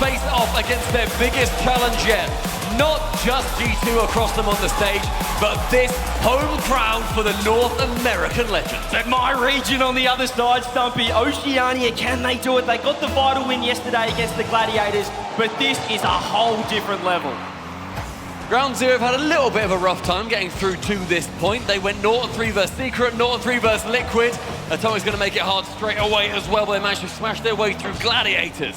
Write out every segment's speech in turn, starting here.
face off against their biggest challenge yet. Not just G2 across them on the stage, but this home crowd for the North American legends. But my region on the other side, Stumpy, Oceania, can they do it? They got the vital win yesterday against the Gladiators, but this is a whole different level. Ground Zero have had a little bit of a rough time getting through to this point. They went 0-3 versus Secret, 0-3 versus Liquid. Atomic's going to make it hard straight away as well, but they managed to smash their way through Gladiators.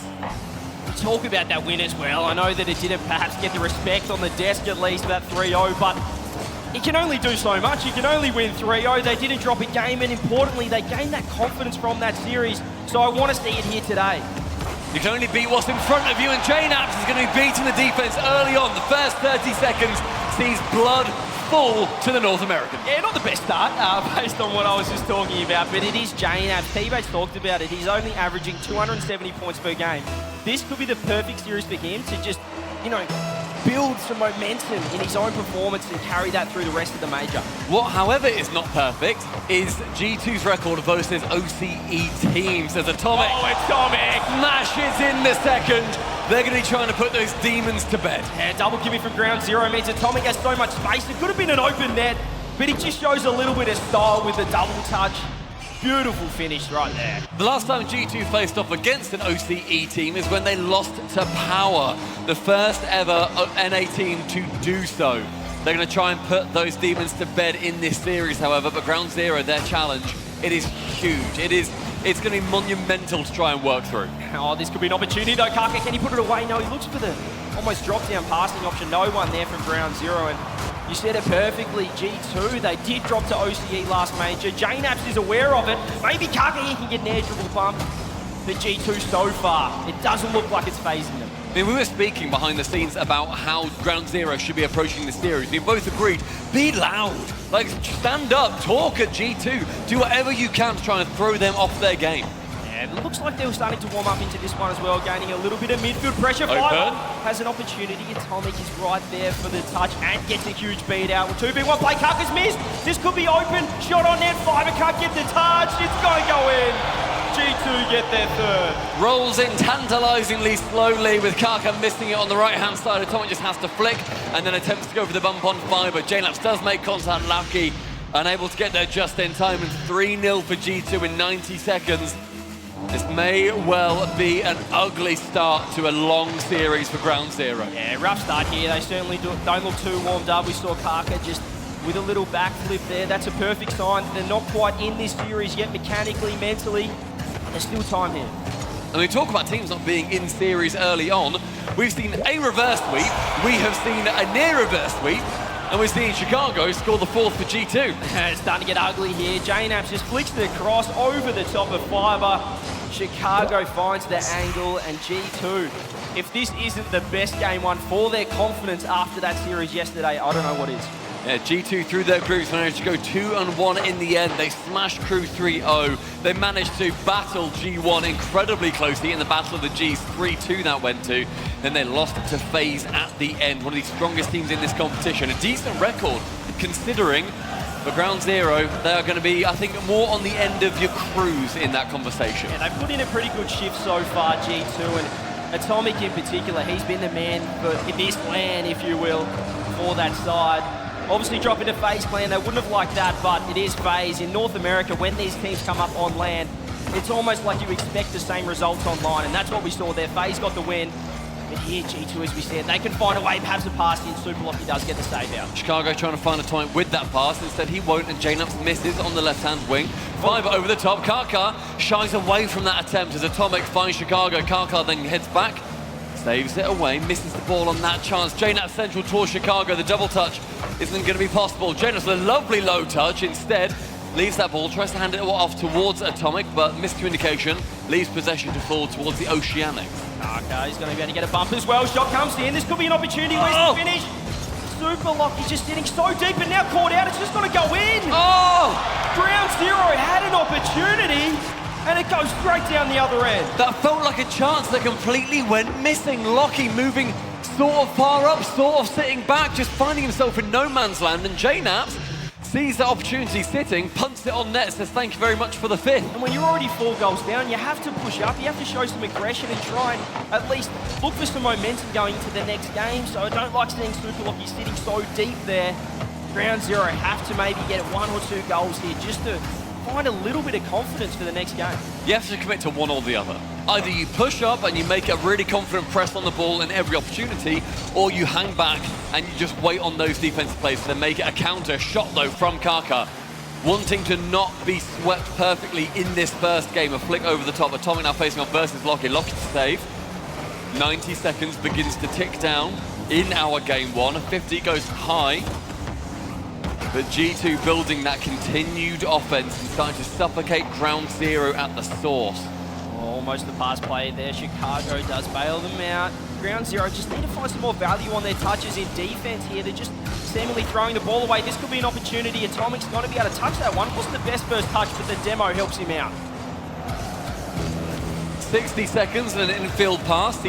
Talk about that win as well. I know that it didn't perhaps get the respect on the desk at least, that 3-0, but it can only do so much. You can only win 3-0. They didn't drop a game, and importantly, they gained that confidence from that series. So I want to see it here today. You can only beat what's in front of you, and JNAPS is going to be beating the defense early on. The first 30 seconds sees blood fall to the North American. Yeah, not the best start based on what I was just talking about, but it is JNAPS. T-Bates talked about it. He's only averaging 270 points per game. This could be the perfect series for him to just, you know, build some momentum in his own performance and carry that through the rest of the major. What, however, is not perfect is G2's record versus OCE teams as Atomic smashes in the second. They're going to be trying to put those demons to bed. Yeah, double gimme from Ground Zero means Atomic has so much space. It could have been an open net, but it just shows a little bit of style with the double touch. Beautiful finish right there. The last time G2 faced off against an OCE team is when they lost to Power, the first ever NA team to do so. They're going to try and put those demons to bed in this series, however, but Ground Zero, their challenge, it is huge. It's going to be monumental to try and work through. Oh, this could be an opportunity though. Kaka, can he put it away? No, he looks for the almost drop-down passing option. No one there from Ground Zero, and you said it perfectly. G2, they did drop to OCE last major. JNAPS is aware of it. Maybe Kaka here can get an air dribble bump. But G2 so far, it doesn't look like it's phasing them. I mean, we were speaking behind the scenes about how Ground Zero should be approaching the series. We both agreed, be loud. Like, stand up, talk at G2. Do whatever you can to try and throw them off their game. Yeah, it looks like they were starting to warm up into this one as well, gaining a little bit of midfield pressure. Fiber has an opportunity. Atomic is right there for the touch and gets a huge beat out. 2v1 play, Kaka's missed. This could be open. Shot on net. Fiber can't get the touch. It's going to go in. G2 get their third. Rolls in tantalizingly slowly with Kaka missing it on the right-hand side. Atomic just has to flick and then attempts to go for the bump on Fiber. JLabs does make contact. Lucky unable to get there just in time, and 3-0 for G2 in 90 seconds. This may well be an ugly start to a long series for Ground Zero. Yeah, rough start here. They certainly don't look too warmed up. We saw Kaka just with a little backflip there. That's a perfect sign. They're not quite in this series yet mechanically, mentally. There's still time here. And we talk about teams not being in series early on. We've seen a reverse sweep, we have seen a near reverse sweep, and we're seeing Chicago score the fourth for G2. It's starting to get ugly here. JNAPS just flicks the cross over the top of Fiber. Chicago finds the angle, and G2, if this isn't the best game one for their confidence after that series yesterday, I don't know what is. Yeah, G2 through their groups managed to go 2-1 in the end. They smashed Crew 3-0. They managed to battle G1 incredibly closely in the Battle of the Gs, 3-2 that went to. Then they lost to FaZe at the end, one of the strongest teams in this competition. A decent record, considering for Ground Zero, they are going to be, I think, more on the end of your crews in that conversation. Yeah, they've put in a pretty good shift so far, G2, and Atomic in particular, he's been the man for this LAN, if you will, for that side. Obviously dropping to FaZe clan, they wouldn't have liked that, but it is FaZe. In North America, when these teams come up on LAN, it's almost like you expect the same results online, and that's what we saw there. FaZe got the win. But here, G2, as we said, they can find a way, perhaps a pass in. Superlucky does get the save out. Chicago trying to find a time with that pass. Instead, he won't, and JNAPS misses on the left-hand wing. Fiber over the top. Kaka shies away from that attempt as Atomic finds Chicago. Kaka then heads back, saves it away, misses the ball on that chance. JNAPS central towards Chicago. The double touch isn't going to be possible. JNAPS with a lovely low touch. Instead, leaves that ball, tries to hand it off towards Atomic, but miscommunication leaves possession to fall towards the Oceanic. Okay, he's going to be able to get a bump as well. Shot comes in. This could be an opportunity. Where's the finish? Superlucky just sitting so deep and now caught out. It's just going to go in. Oh! Ground Zero had an opportunity and it goes straight down the other end. That felt like a chance that completely went missing. Lockie moving sort of far up, sort of sitting back, just finding himself in no man's land, and JNAPS sees the opportunity sitting, punts it on net, says thank you very much for the 5th. And when you're already 4 goals down, you have to push up, you have to show some aggression and try and at least look for some momentum going into the next game. So I don't like seeing Superlucky sitting so deep there. Ground Zero have to maybe get 1 or 2 goals here just to find a little bit of confidence for the next game. You have to commit to one or the other. Either you push up and you make a really confident press on the ball in every opportunity, or you hang back and you just wait on those defensive plays to make it a counter shot though from Kaka. Wanting to not be swept perfectly in this first game, a flick over the top. Atomic now facing off versus Lockie. Lockie to save. 90 seconds begins to tick down in our game 1. 50 goes high. But G2 building that continued offense and starting to suffocate Ground Zero at the source. Almost the pass play there. Chicago does bail them out. Ground Zero just need to find some more value on their touches in defense here. They're just seemingly throwing the ball away. This could be an opportunity. Atomic's got to be able to touch that one. Wasn't the best first touch, but the demo helps him out. 60 seconds and an infield pass.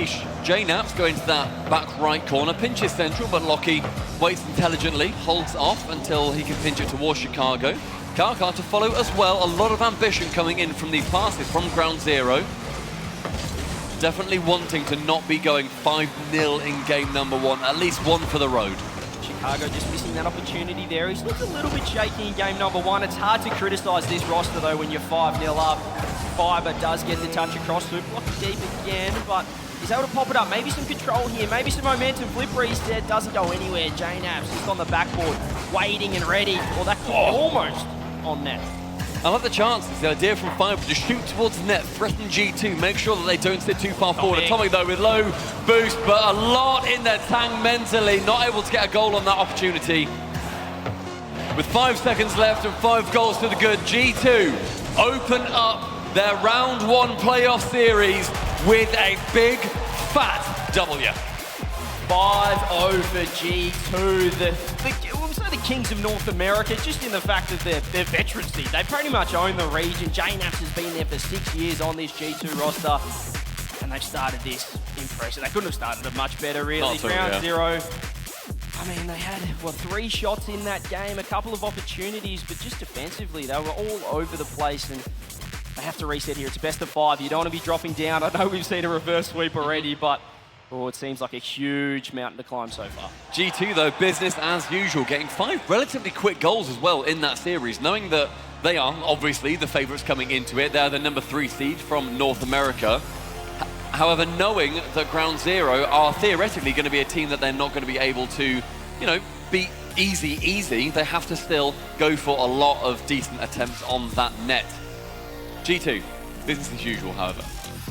J-Naps going to that back right corner. Pinches central, but Lockie waits intelligently, holds off until he can pinch it towards Chicago. Kaka to follow as well. A lot of ambition coming in from these passes from Ground Zero. Definitely wanting to not be going 5-0 in game number 1. At least 1 for the road. Chicago just missing that opportunity there. He's looked a little bit shaky in game number 1. It's hard to criticise this roster though when you're 5-0 up. Fiber does get the touch across. Superlucky deep again, but he's able to pop it up. Maybe some control here, maybe some momentum. Flipper, he said, doesn't go anywhere. J-Naps just on the backboard, waiting and ready. Well, that could be almost on net. I love the chances. The idea from Fiber to shoot towards the net, threaten G2, make sure that they don't sit too far forward. Atomic though with low boost, but a lot in their tank mentally, not able to get a goal on that opportunity. With 5 seconds left and 5 goals to the good, G2 open up their round 1 playoff series with a big, fat W. 5-0 for G2. We'll say the Kings of North America, just in the fact that they're veterancy. They pretty much own the region. J-Naps has been there for 6 years on this G2 roster, and they've started this impressive. They couldn't have started it much better, really. Ground Zero. I mean, they had, 3 shots in that game, a couple of opportunities, but just defensively, they were all over the place, and they have to reset here. It's a best of 5. You don't want to be dropping down. I know we've seen a reverse sweep already, but it seems like a huge mountain to climb so far. G2, though, business as usual, getting 5 relatively quick goals as well in that series, knowing that they are obviously the favourites coming into it. They're the number 3 seed from North America. However, knowing that Ground Zero are theoretically going to be a team that they're not going to be able to, beat easy, they have to still go for a lot of decent attempts on that net. G2, business as usual, however.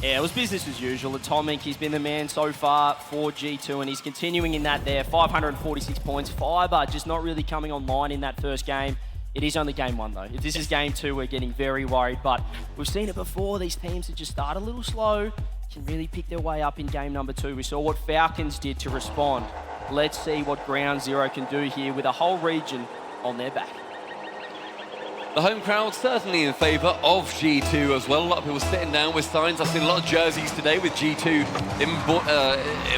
Yeah, it was business as usual. Atomic, he's been the man so far for G2, and he's continuing in that there. 546 points. Fiber just not really coming online in that first game. It is only game 1, though. If this is game 2, we're getting very worried, but we've seen it before. These teams that just start a little slow can really pick their way up in game number 2. We saw what Falcons did to respond. Let's see what Ground Zero can do here with a whole region on their back. The home crowd certainly in favour of G2 as well. A lot of people sitting down with signs. I've seen a lot of jerseys today with G2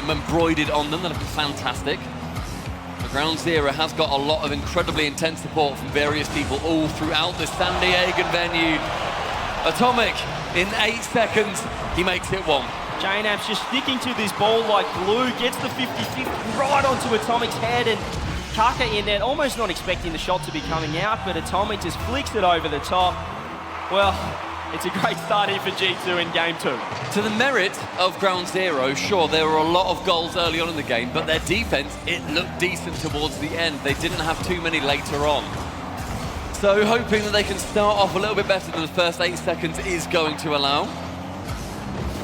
embroidered on them. That look fantastic. The Ground Zero has got a lot of incredibly intense support from various people all throughout the San Diegan venue. Atomic, in 8 seconds, he makes it 1. J-Naps just sticking to this ball like glue, gets the 50-50 right onto Atomic's head, and Kaka in there, almost not expecting the shot to be coming out, but Atomic just flicks it over the top. Well, it's a great start here for G2 in game 2. To the merit of Ground Zero, sure, there were a lot of goals early on in the game, but their defense, it looked decent towards the end. They didn't have too many later on. So hoping that they can start off a little bit better than the first 8 seconds is going to allow.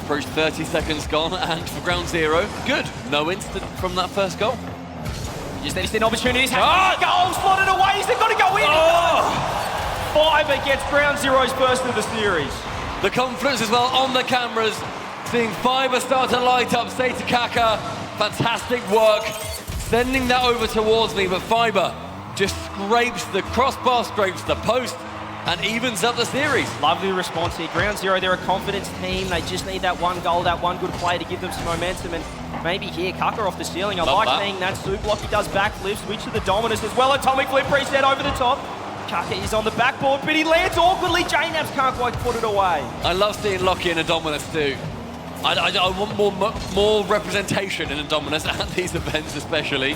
Approach 30 seconds gone, and for Ground Zero, good. No instant from that first goal. Just need opportunities. Goal slotted away. Is it going to go in? Fiber gets Ground Zero's first of the series. The confidence as well on the cameras. Seeing Fiber start to light up. Say to Kaka, fantastic work. Sending that over towards me, but Fiber just scrapes the crossbar, scrapes the post, and evens up the series. Lovely response here. Ground Zero, they're a confidence team. They just need that 1 goal, that 1 good play to give them some momentum. And maybe here, Kaka off the ceiling. I like seeing that. Superlucky does backflip, switch to the Dominus as well. Atomic flip reset over the top. Kaka is on the backboard, but he lands awkwardly. JNaps can't quite put it away. I love seeing Lockie and Indominus too. I want more representation in Indominus at these events especially.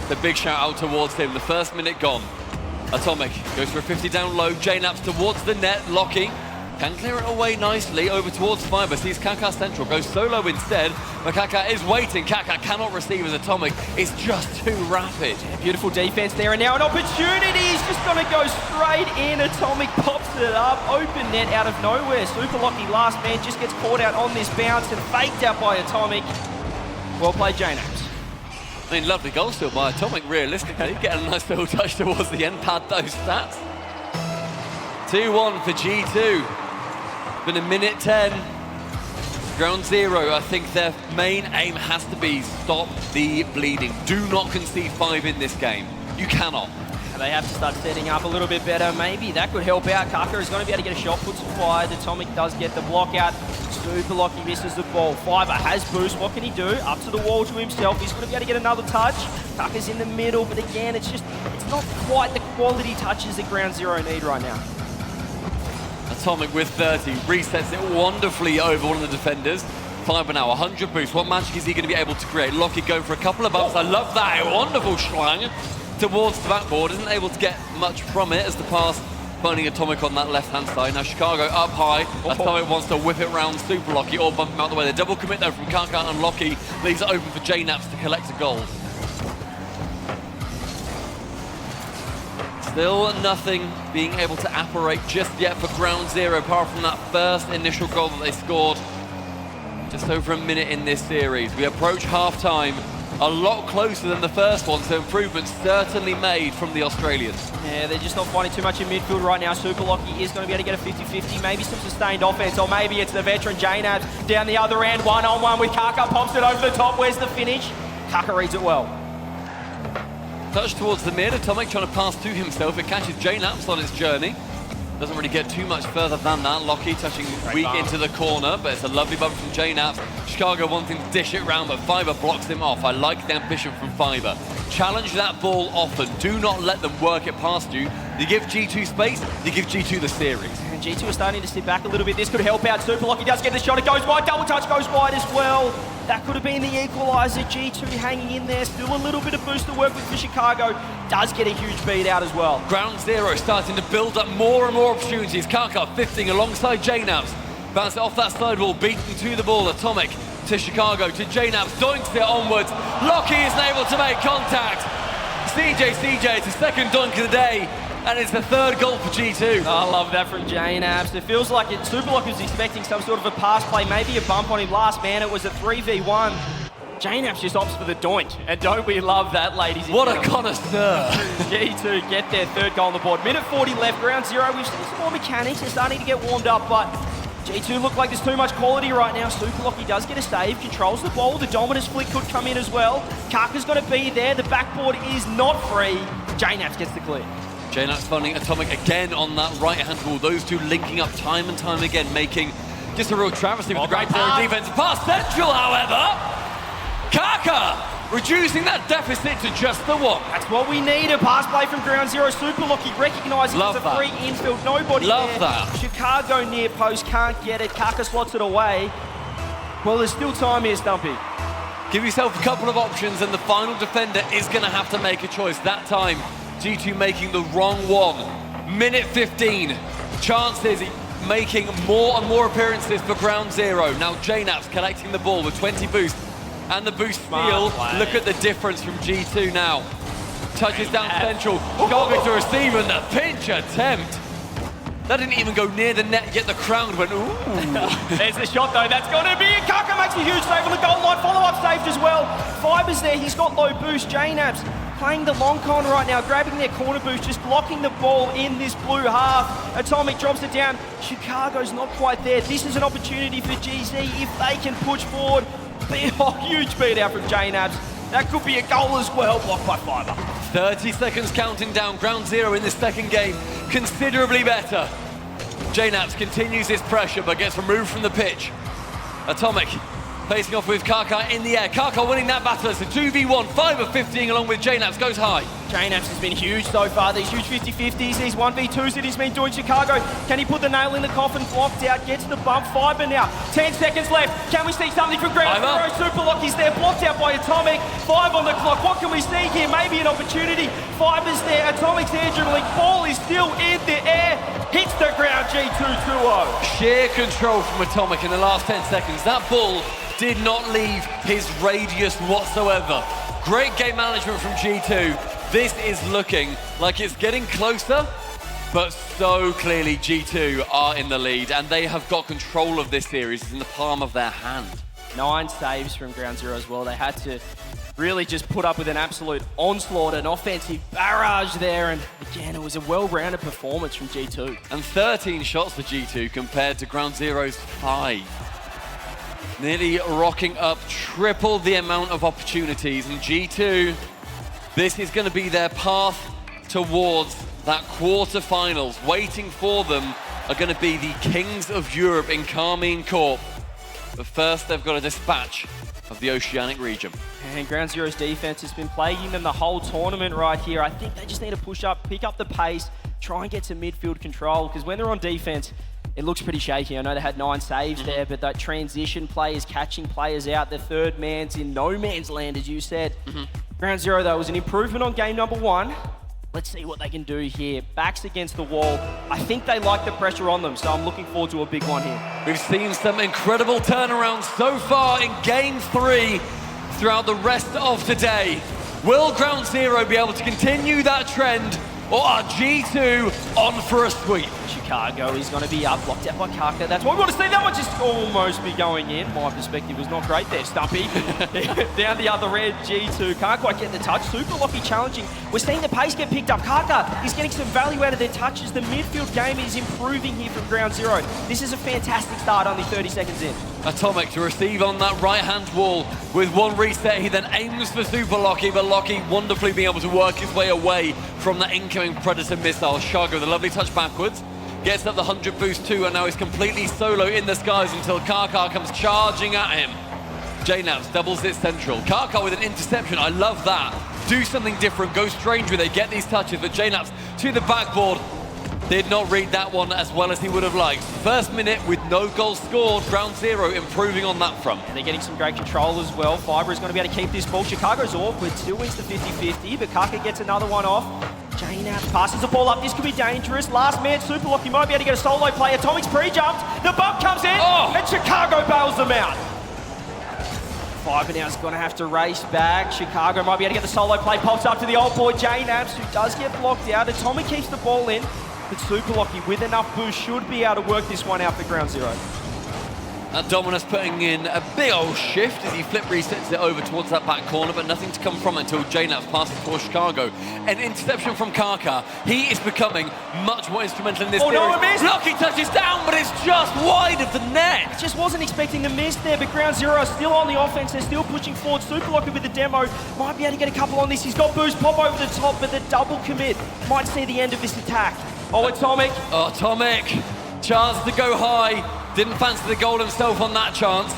The big shout out towards him. The first minute gone. Atomic goes for a 50 down low. JNaps towards the net. Lockie can clear it away nicely over towards Fiber. Sees Kaka central, goes solo instead. But Kaka is waiting. Kaka cannot receive as Atomic is just too rapid. Beautiful defense there, and now an opportunity. He's just gonna go straight in. Atomic pops it up. Open net out of nowhere. Super Lucky last man just gets caught out on this bounce and faked out by Atomic. Well played, JNaps. I mean, lovely goal still by Atomic, realistically. Getting a nice little touch towards the end, pad those stats. 2-1 for G2. Been a minute 10. Ground zero, I think their main aim has to be stop the bleeding. Do not concede 5 in this game. You cannot. They have to start setting up a little bit better. Maybe that could help out. Kaka is going to be able to get a shot put to fired. Atomic does get the block out. Super Lucky misses the ball. Fiber has boost. What can he do? Up to the wall to himself. He's going to be able to get another touch. Kaka's in the middle, but again, it's not quite the quality touches that Ground Zero need right now. Atomic with 30, resets it wonderfully over one of the defenders. Fiber now, 100 boost. What magic is he going to be able to create? Lockie going for a couple of bumps. I love that. A wonderful schlang towards the backboard. Isn't able to get much from it as the pass finding Atomic on that left-hand side. Now Chicago up high. Atomic wants to whip it round Super Lockie or bump him out the way. The double commit though from Kaka and Lockie leaves it open for JNaps to collect a goal. Still nothing being able to apparate just yet for Ground Zero, apart from that first initial goal that they scored just over a minute in this series. We approach half-time, a lot closer than the first one, so improvements certainly made from the Australians. Yeah, they're just not finding too much in midfield right now. Super Lockie is going to be able to get a 50-50, maybe some sustained offense, or maybe it's the veteran JNaps down the other end, one-on-one with Kaka, pops it over the top. Where's the finish? Kaka reads it well. Touch towards the mid, Atomic trying to pass to himself. It catches JNaps on its journey. Doesn't really get too much further than that. Lockie touching weak into the corner, but it's a lovely bump from JNaps. Chicago wanting to dish it round, but Fiber blocks him off. I like the ambition from Fiber. Challenge that ball often. Do not let them work it past you. You give G2 space, you give G2 the series. And G2 is starting to sit back a little bit. This could help out. Super Lockie does get the shot. It goes wide. Double touch goes wide as well. That could have been the equaliser. G2 hanging in there. Still a little bit of boost to work with for Chicago. Does get a huge beat out as well. Ground Zero starting to build up more and more opportunities. Kaka 15 alongside JNaps. Bounce it off that side wall, beating to the ball. Atomic to Chicago, to JNaps, doinks it onwards. Lockie isn't able to make contact. CJ, it's the second dunk of the day. And it's the third goal for G2. I love that from JNaps. It feels like Super Lockie was expecting some sort of a pass play, maybe a bump on him last man. It was a 3v1. JNaps just opts for the doink. And don't we love that, ladies and gentlemen. What a connoisseur. G2 get their third goal on the board. Minute 40 left, Ground Zero. We've seen some more mechanics. They're starting to get warmed up, but G2 look like there's too much quality right now. Super Lockie does get a save, controls the ball. The Dominus flick could come in as well. Kaka's going to be there. The backboard is not free. JNaps gets the clear. JNaps funding Atomic again on that right-hand wall. Those two linking up time and time again, making just a real travesty with the Ground Zero defense. Pass central, however. Kaka reducing that deficit to just the one. That's what we need, a pass play from Ground Zero. Super Lockie recognising it's a free infield. Nobody Love there. that. Chicago near post, can't get it. Kaka slots it away. Well, there's still time here, Stumpy. Give yourself a couple of options and the final defender is going to have to make a choice. That time, G2 making the wrong one. Minute 15. Chances making more and more appearances for Ground Zero. Now JNaps collecting the ball with 20 boost. And the boost steal. Look at the difference from G2 now. Touches down central. Chicago to receive and the pinch attempt. That didn't even go near the net, yet the crowd went, ooh. There's the shot though, that's going to be it. Kaka makes a huge save on the goal line. Follow-up saved as well. Fiber's there, he's got low boost. JNaps playing the long con right now, grabbing their corner boost, just blocking the ball in this blue half. Atomic drops it down. Chicago's not quite there. This is an opportunity for GZ if they can push forward. Oh, huge beat out from JNaps. That could be a goal as well, blocked by Fiber. 30 seconds counting down. Ground Zero in the second game, considerably better. JNaps continues his pressure, but gets removed from the pitch. Atomic facing off with Kaka in the air. Kaka winning that battle. It's a 2v1, 5 of 15 along with JNaps, goes high. J-Naps has been huge so far, these huge 50-50s, these 1v2s that he's been doing Chicago. Can he put the nail in the coffin, blocked out, gets the bump, Fiber now. 10 seconds left, can we see something from Ground Zero? Super Locky's there, blocked out by Atomic. 5 on the clock, what can we see here? Maybe an opportunity. Fiber's there, Atomic's air dribbling, ball is still in the air, hits the ground, G2 2-0. Sheer control from Atomic in the last 10 seconds. That ball did not leave his radius whatsoever. Great game management from G2. This is looking like it's getting closer, but so clearly G2 are in the lead, and they have got control of this series. It's in the palm of their hand. 9 saves from Ground Zero as well. They had to really just put up with an absolute onslaught, an offensive barrage there, and again, it was a well-rounded performance from G2. And 13 shots for G2 compared to Ground Zero's 5. Nearly rocking up triple the amount of opportunities, and G2, this is going to be their path towards that quarterfinals. Waiting for them are going to be the Kings of Europe in Carmine Corp. But first, they've got a dispatch of the Oceanic region. And Ground Zero's defense has been plaguing them the whole tournament right here. I think they just need to push up, pick up the pace, try and get some midfield control, because when they're on defense, it looks pretty shaky. I know they had 9 saves there, but that transition play is catching players out. The third man's in no man's land, as you said. Ground Zero, though, was an improvement on game number 1. Let's see what they can do here. Backs against the wall. I think they like the pressure on them, so I'm looking forward to a big one here. We've seen some incredible turnarounds so far in game 3 throughout the rest of today. Will Ground Zero be able to continue that trend, or are G2 on for a sweep? Chicago is going to be up, blocked out by Kaka. That's what we want to see. That one just almost be going in. My perspective was not great there, Stumpy. Down the other end, G2 can't quite get the touch. Super Lucky challenging. We're seeing the pace get picked up. Kaka is getting some value out of their touches. The midfield game is improving here from Ground Zero. This is a fantastic start, only 30 seconds in. Atomic to receive on that right-hand wall. With one reset, he then aims for Super Locky, but Locky wonderfully being able to work his way away from that incoming Predator missile. Shago, the lovely touch backwards. Gets up the 100 boost too, and now he's completely solo in the skies until Karkar comes charging at him. JNaps doubles it central. Karkar with an interception, I love that. Do something different, go strange with it, get these touches, but JNaps to the backboard. Did not read that one as well as he would have liked. First minute with no goals scored, Ground Zero improving on that front. And they're getting some great control as well. Fiber is going to be able to keep this ball. Chicago's awkward, still wins the 50-50, but Kaka gets another one off. J-Naps passes the ball up, this could be dangerous. Last man, Super Locky might be able to get a solo play. Atomic's pre-jumped, the bump comes in, and Chicago bails them out. Fiber now is going to have to race back. Chicago might be able to get the solo play, pops up to the old boy J-Naps, who does get blocked out. Atomic keeps the ball in, but Super Locky with enough boost should be able to work this one out for Ground Zero. Dominus putting in a big old shift as he flip resets it over towards that back corner, but nothing to come from it until JNaps passes for Chicago. An interception from Karkar. He is becoming much more instrumental in this series. No, a miss! Lucky touches down, but it's just wide of the net. Just wasn't expecting the miss there, but Ground Zero are still on the offense. They're still pushing forward. Super Locky with the demo. Might be able to get a couple on this. He's got boost, pop over the top, but the double commit might see the end of this attack. Oh, Atomic. Atomic. Chance to go high. Didn't fancy the goal himself on that chance.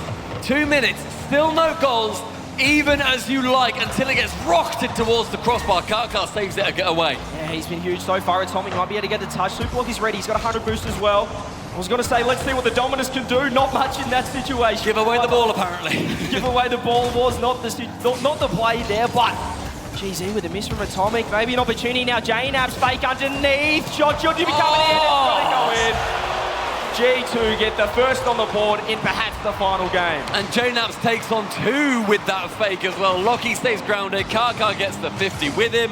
2 minutes, still no goals, even as you like, until it gets rocketed towards the crossbar. Karkar saves it and get away. Yeah, he's been huge so far. Atomic might be able to get the touch. Super Locky's ready. He's got 100 boost as well. I was going to say, let's see what the Dominus can do. Not much in that situation. Give away the ball, apparently. Give away the ball was not the play there, but GZ with a miss from Atomic. Maybe an opportunity now. J-Naps fake underneath. Shot should be coming in. It's got to go in. G2 get the first on the board in perhaps the final game. And JNaps takes on 2 with that fake as well. Locky stays grounded. Karkar gets the 50 with him.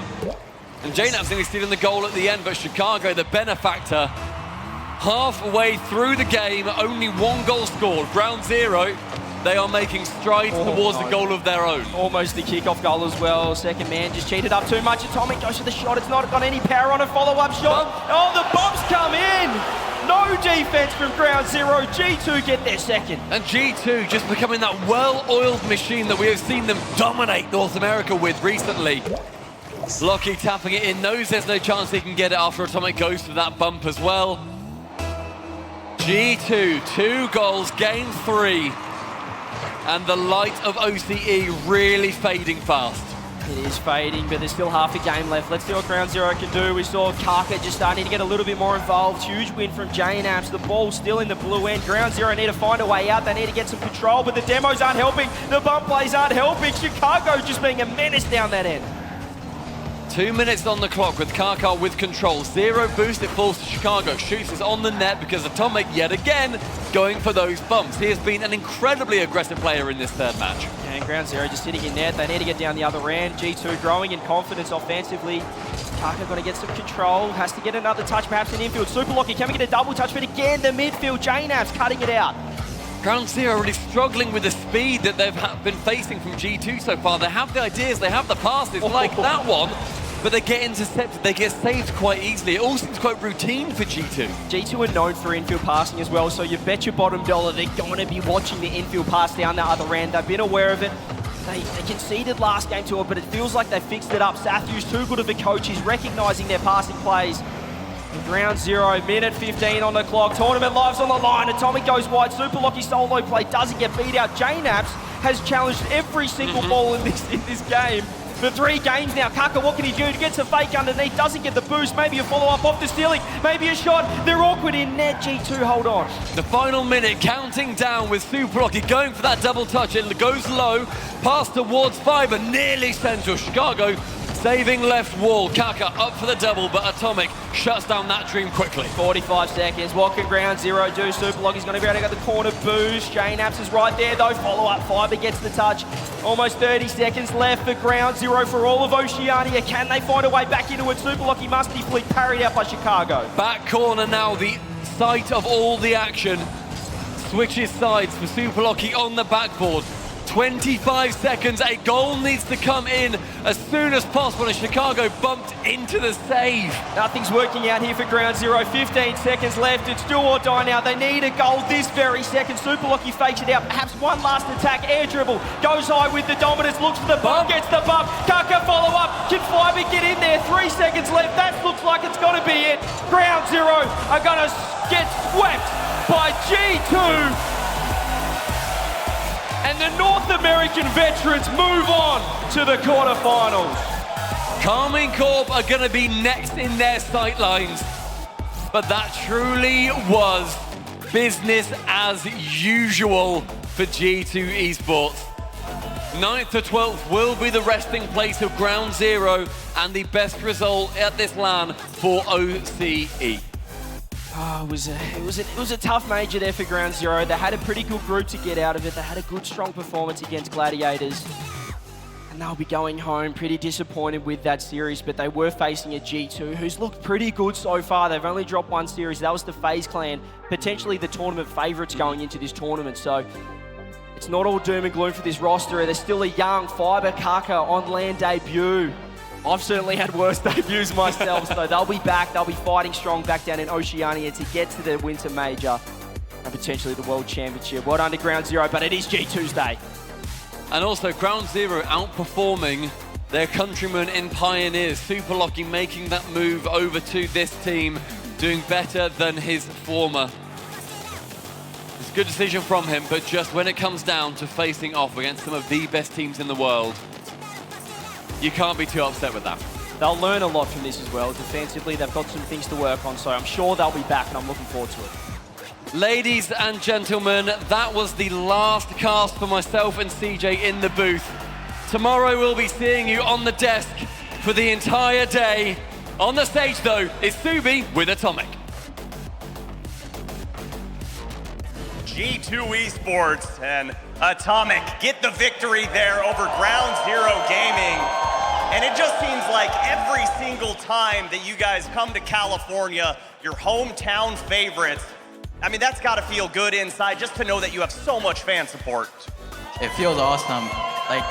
And JNaps nearly stealing the goal at the end, but Chicago, the benefactor, halfway through the game, only 1 goal scored. Ground Zero, they are making strides towards the goal of their own. Almost the kickoff goal as well. Second man just cheated up too much. Atomic goes for the shot. It's not got any power on a follow-up shot. Oh, the bumps come in. No defense from Ground Zero. G2 get their second. And G2 just becoming that well-oiled machine that we have seen them dominate North America with recently. Locky tapping it in, knows there's no chance he can get it after Atomic goes for that bump as well. G2, 2 goals, game 3. And the light of OCE really fading fast. It is fading, but there's still half a game left. Let's see what Ground Zero can do. We saw Kaka just starting to get a little bit more involved. Huge win from JNAPS. The ball's still in the blue end. Ground Zero need to find a way out. They need to get some control, but the demos aren't helping. The bump plays aren't helping. Chicago just being a menace down that end. 2 minutes on the clock with Kaka with control. Zero boost, it falls to Chicago. Shoots is on the net because Atomic, yet again, going for those bumps. He has been an incredibly aggressive player in this third match. And Ground Zero just sitting in net. They need to get down the other end. G2 growing in confidence offensively. Kaka going to get some control. Has to get another touch, perhaps in infield. Super Lucky, can we get a double touch? But again, the midfield, JNAPS cutting it out. Ground Zero really struggling with the speed that they've been facing from G2 so far. They have the ideas, they have the passes, like that one, but they get intercepted, they get saved quite easily. It all seems quite routine for G2. G2 are known for infield passing as well, so you bet your bottom dollar they're going to be watching the infield pass down the other end. They've been aware of it. They conceded last game to it, but it feels like they fixed it up. Sathu's too good of a coach. He's recognising their passing plays. Ground Zero, minute 15 on the clock. Tournament lives on the line. Atomic goes wide. Super Lucky solo play doesn't get beat out. JNAPS has challenged every single ball in this game for 3 games now. Kaka, what can he do? Gets a fake underneath, doesn't get the boost. Maybe a follow-up off the ceiling. Maybe a shot. They're awkward in net. G2, hold on. The final minute, counting down with Super Lucky going for that double touch. It goes low, pass towards Fiber, nearly central. Chicago saving left wall. Kaka up for the double, but Atomic shuts down that dream quickly. 45 seconds. What can Ground Zero do? Super Lucky's going to be able to get the corner boost. JNAPS is right there, though. Follow-up. Fiber gets the touch. Almost 30 seconds left for Ground Zero for all of Oceania. Can they find a way back into it? Super Lucky must be fleet parried out by Chicago. Back corner now, the site of all the action. Switches sides for Super Lucky on the backboard. 25 seconds, a goal needs to come in as soon as possible, and Chicago bumped into the save. Nothing's working out here for Ground Zero. 15 seconds left, it's do or die now. They need a goal this very second. Super Lucky fakes it out, perhaps one last attack, air dribble, goes high with the dominance, looks for the bump, gets the bump. Kaka follow up, can Fiber get in there? 3 seconds left, that looks like it's gonna be it. Ground Zero are gonna get swept by G2. And the North American veterans move on to the quarterfinals. Carmine Corp are going to be next in their sightlines. But that truly was business as usual for G2 Esports. 9th to 12th will be the resting place of Ground Zero and the best result at this LAN for OCE. Oh, it was a tough major there for Ground Zero. They had a pretty good group to get out of it. They had a good, strong performance against Gladiators. And they'll be going home pretty disappointed with that series, but they were facing a G2 who's looked pretty good so far. They've only dropped 1 series. That was the FaZe Clan, potentially the tournament favourites going into this tournament. So it's not all doom and gloom for this roster. There's still a young Fiber Kaka on LAN debut. I've certainly had worse debuts myself, so they'll be back. They'll be fighting strong back down in Oceania to get to the Winter Major and potentially the World Championship. Well done to Ground Zero, but it is G2's day. And also Ground Zero outperforming their countrymen in Pioneers. Super Lucky making that move over to this team, doing better than his former. It's a good decision from him, but just when it comes down to facing off against some of the best teams in the world, you can't be too upset with that. They'll learn a lot from this as well. Defensively, they've got some things to work on, so I'm sure they'll be back, and I'm looking forward to it. Ladies and gentlemen, that was the last cast for myself and CJ in the booth. Tomorrow we'll be seeing you on the desk for the entire day. On the stage, though, is Subi with Atomic. G2 Esports and Atomic get the victory there over Ground Zero Gaming. And it just seems like every single time that you guys come to California, your hometown favorites, I mean, that's got to feel good inside just to know that you have so much fan support. It feels awesome. Like,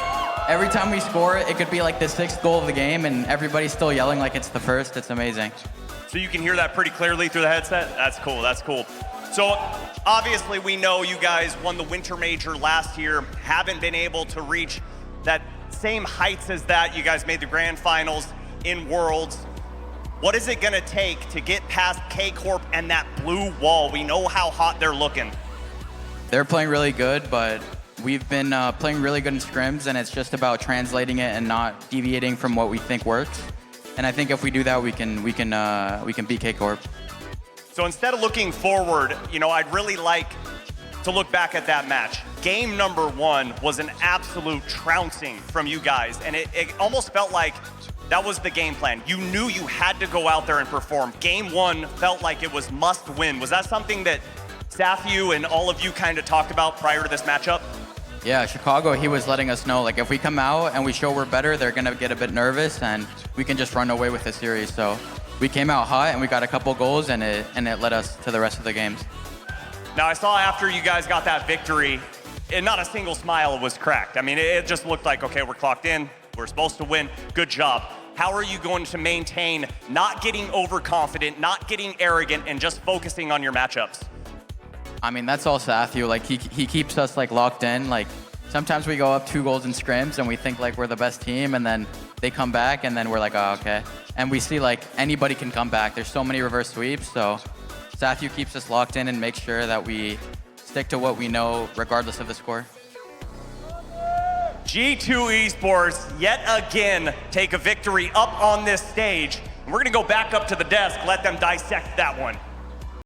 every time we score, it could be like the 6th goal of the game, and everybody's still yelling like it's the first. It's amazing. So you can hear that pretty clearly through the headset? That's cool, that's cool. So obviously we know you guys won the Winter Major last year, haven't been able to reach that same heights as that. You guys made the grand finals in Worlds. What is it gonna take to get past K-Corp and that blue wall? We know how hot they're looking. They're playing really good, but we've been playing really good in scrims, and it's just about translating it and not deviating from what we think works. And I think if we do that, we can beat K-Corp. So instead of looking forward, I'd really like to look back at that match. Game number 1 was an absolute trouncing from you guys, and it almost felt like that was the game plan. You knew you had to go out there and perform. Game 1 felt like it was must win. Was that something that Sathu and all of you kind of talked about prior to this matchup? Yeah, Chicago, he was letting us know, like, if we come out and we show we're better, they're gonna get a bit nervous and we can just run away with the series. So we came out hot and we got a couple goals, and it led us to the rest of the games. Now, I saw after you guys got that victory, and not a single smile was cracked. I mean, it just looked like, okay, we're clocked in, we're supposed to win, good job. How are you going to maintain not getting overconfident, not getting arrogant, and just focusing on your matchups? I mean, that's all Sathu. Like, he keeps us, like, locked in. Like, sometimes we go up 2 goals in scrims and we think, like, we're the best team, and then they come back and then we're like, oh, okay. And we see, like, anybody can come back. There's so many reverse sweeps, so Sathu keeps us locked in and makes sure that we stick to what we know regardless of the score. G2 Esports yet again take a victory up on this stage. And we're gonna go back up to the desk, let them dissect that one.